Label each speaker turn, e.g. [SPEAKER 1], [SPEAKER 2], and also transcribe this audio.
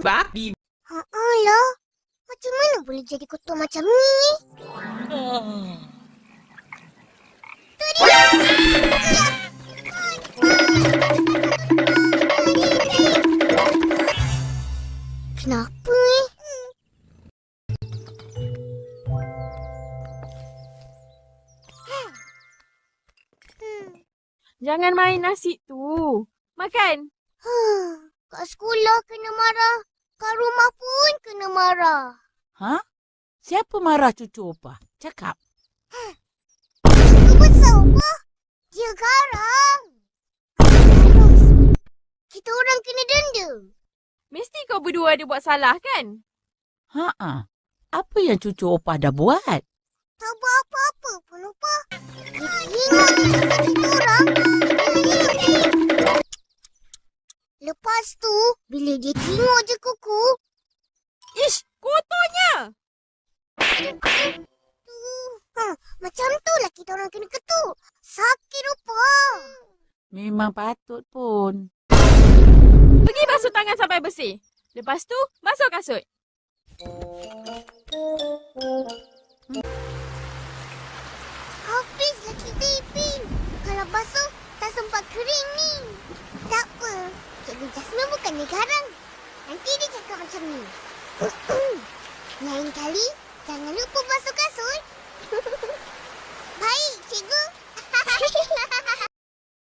[SPEAKER 1] babi.
[SPEAKER 2] Alah, macam mana boleh jadi kotor macam ni? Tu dia! Kenapa ni?
[SPEAKER 3] Jangan main nasi tu. Makan.
[SPEAKER 2] Kat sekolah kena marah. Kat rumah pun kena marah.
[SPEAKER 4] Ha? Siapa marah cucu Opah? Cakap.
[SPEAKER 2] Itu besar apa? Dia garang. Terus, kita orang kena denda.
[SPEAKER 3] Mesti kau berdua ada buat salah kan?
[SPEAKER 4] Ha-ha. Apa yang cucu Opah dah buat?
[SPEAKER 2] Tak buat apa-apa pun, Opah. Dia tengok je cakap kita orang. Lepas tu, bila dia tengok je kuku,
[SPEAKER 3] Ish, kotornya.
[SPEAKER 2] macam tu lah kita orang kena ketuk. Sakit, Opah.
[SPEAKER 4] Memang patut pun.
[SPEAKER 3] Pergi basuh tangan sampai bersih. Lepas tu, basuh kasut.
[SPEAKER 2] Habislah kita, Ipin. Kalau basuh, tak sempat kering ni. Tak apa. Cikgu Jasmine bukannya garang. Nanti dia cakap macam ni. Lain kali, jangan lupa basuh kasut. Baik, cikgu.